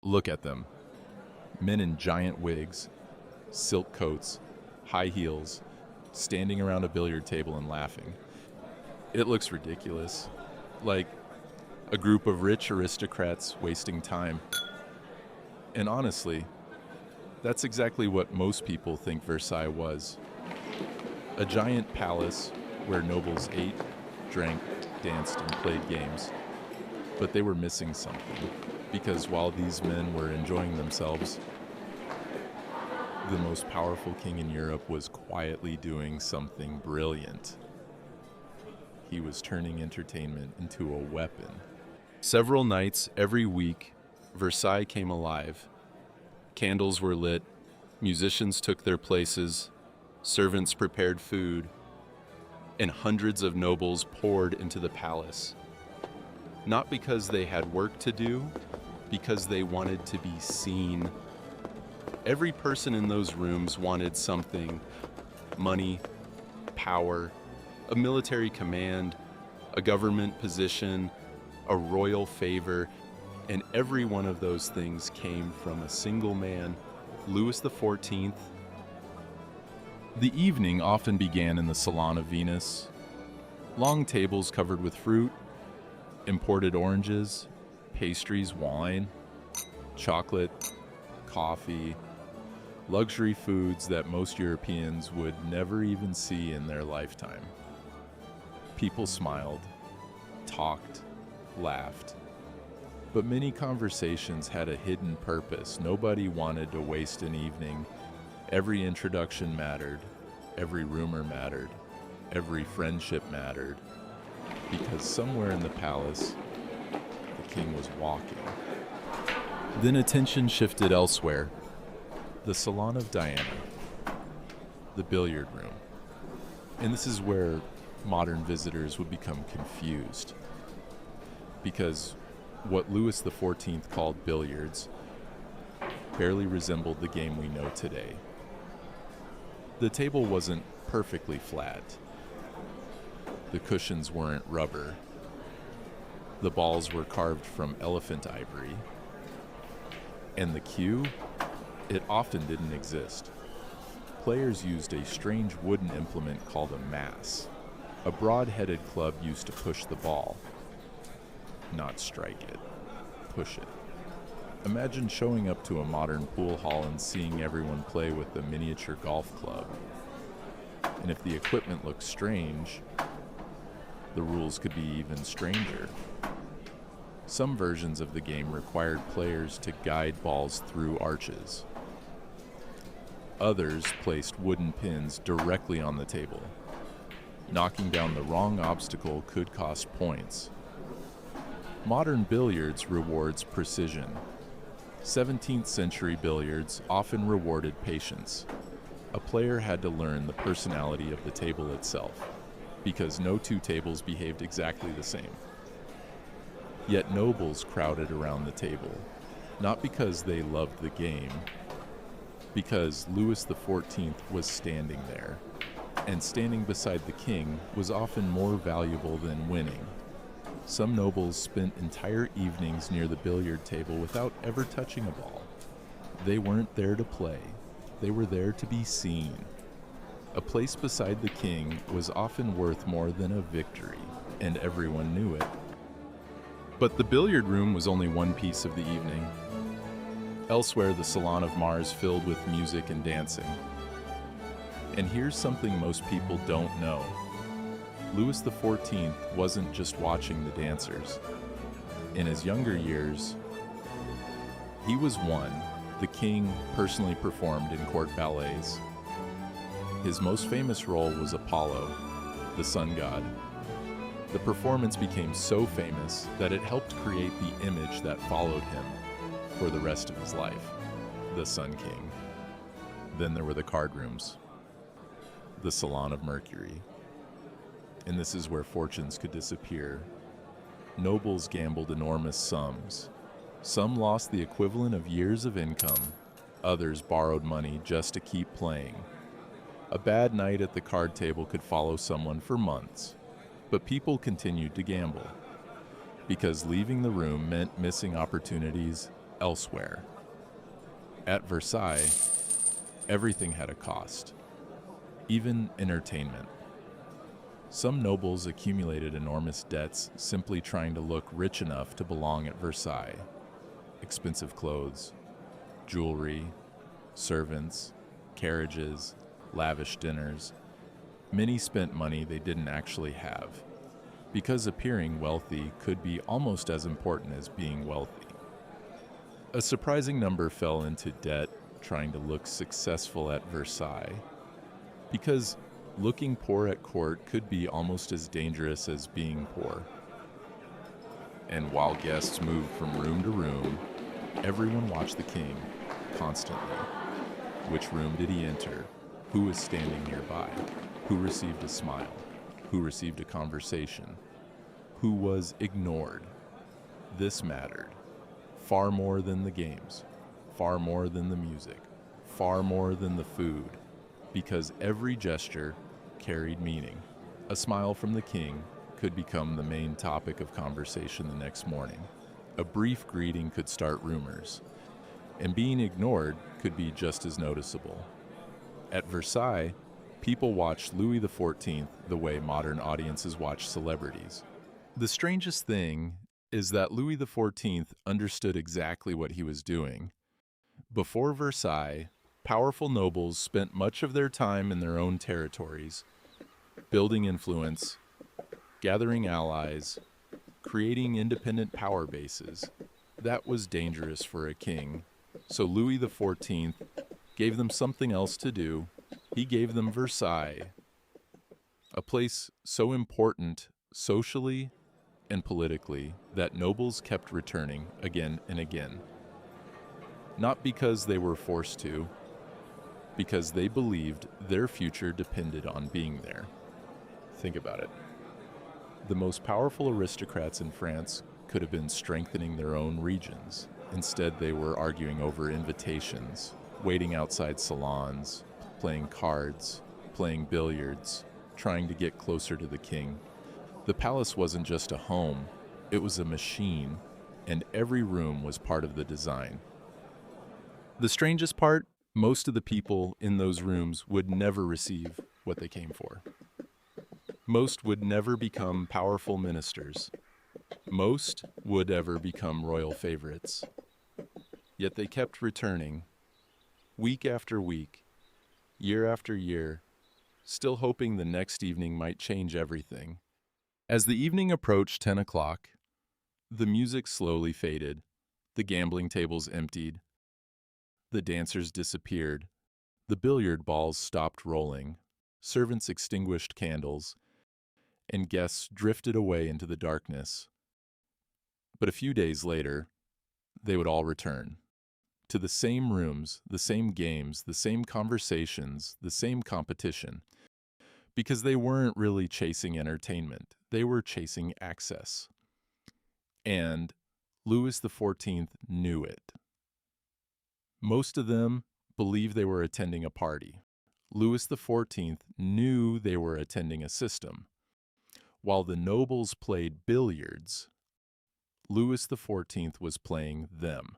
Look at them. Men in giant wigs, silk coats, high heels, standing around a billiard table and laughing. It looks ridiculous. Like a group of rich aristocrats wasting time. And honestly, that's exactly what most people think Versailles was. A giant palace where nobles ate, drank, danced, and played games. But they were missing something, because while these men were enjoying themselves, the most powerful king in Europe was quietly doing something brilliant. He was turning entertainment into a weapon. Several nights every week, Versailles came alive. Candles were lit, musicians took their places, servants prepared food, and hundreds of nobles poured into the palace. Not because they had work to do, because they wanted to be seen. Every person in those rooms wanted something: money, power, a military command, a government position, a royal favor, and every one of those things came from a single man, Louis XIV. The evening often began in the Salon of Venus. Long tables covered with fruit, imported oranges, pastries, wine, chocolate, coffee, luxury foods that most Europeans would never even see in their lifetime. People smiled, talked, laughed. But many conversations had a hidden purpose. Nobody wanted to waste an evening. Every introduction mattered. Every rumor mattered. Every friendship mattered. Because somewhere in the palace, the king was walking. Then attention shifted elsewhere. The Salon of Diana. The billiard room. And this is where modern visitors would become confused. Because what Louis XIV called billiards barely resembled the game we know today. The table wasn't perfectly flat. The cushions weren't rubber. The balls were carved from elephant ivory. And the cue, it often didn't exist. Players used a strange wooden implement called a mass, a broad-headed club used to push the ball. Not strike it, push it. Imagine showing up to a modern pool hall and seeing everyone play with a miniature golf club. And if the equipment looks strange, the rules could be even stranger. Some versions of the game required players to guide balls through arches. Others placed wooden pins directly on the table. Knocking down the wrong obstacle could cost points. Modern billiards rewards precision. 17th century billiards often rewarded patience. A player had to learn the personality of the table itself, because no two tables behaved exactly the same. Yet nobles crowded around the table, not because they loved the game, because Louis XIV was standing there, and standing beside the king was often more valuable than winning. Some nobles spent entire evenings near the billiard table without ever touching a ball. They weren't there to play. They were there to be seen. A place beside the king was often worth more than a victory, and everyone knew it. But the billiard room was only one piece of the evening. Elsewhere, the Salon of Mars filled with music and dancing. And here's something most people don't know. Louis XIV wasn't just watching the dancers. In his younger years, he was one the king personally performed in court ballets. His most famous role was Apollo, the sun god. The performance became so famous that it helped create the image that followed him for the rest of his life, the Sun King. Then there were the card rooms, the Salon of Mercury. And this is where fortunes could disappear. Nobles gambled enormous sums. Some lost the equivalent of years of income. Others borrowed money just to keep playing. A bad night at the card table could follow someone for months. But people continued to gamble, because leaving the room meant missing opportunities elsewhere. At Versailles, everything had a cost, even entertainment. Some nobles accumulated enormous debts simply trying to look rich enough to belong at Versailles. Expensive clothes, jewelry, servants, carriages, lavish dinners. Many spent money they didn't actually have, because appearing wealthy could be almost as important as being wealthy. A surprising number fell into debt trying to look successful at Versailles, because looking poor at court could be almost as dangerous as being poor. And while guests moved from room to room, everyone watched the king constantly. Which room did he enter? Who was standing nearby? Who received a smile? Who received a conversation? Who was ignored? This mattered. Far more than the games, far more than the music, far more than the food, because every gesture carried meaning. A smile from the king could become the main topic of conversation the next morning. A brief greeting could start rumors, and being ignored could be just as noticeable. At Versailles, people watched Louis XIV the way modern audiences watch celebrities. The strangest thing is that Louis XIV understood exactly what he was doing. Before Versailles, powerful nobles spent much of their time in their own territories, building influence, gathering allies, creating independent power bases. That was dangerous for a king, so Louis XIV gave them something else to do. He gave them Versailles, a place so important socially and politically that nobles kept returning again and again. Not because they were forced to, because they believed their future depended on being there. Think about it. The most powerful aristocrats in France could have been strengthening their own regions. Instead, they were arguing over invitations, waiting outside salons, playing cards, playing billiards, trying to get closer to the king. The palace wasn't just a home, it was a machine, and every room was part of the design. The strangest part, most of the people in those rooms would never receive what they came for. Most would never become powerful ministers. Most would ever become royal favorites. Yet they kept returning, week after week, year after year, still hoping the next evening might change everything. As the evening approached 10 o'clock, the music slowly faded, the gambling tables emptied, the dancers disappeared, the billiard balls stopped rolling, servants extinguished candles, and guests drifted away into the darkness. But a few days later, they would all return to the same rooms, the same games, the same conversations, the same competition, because they weren't really chasing entertainment. They were chasing access. And Louis XIV knew it. Most of them believed they were attending a party. Louis XIV knew they were attending a system. While the nobles played billiards, Louis XIV was playing them.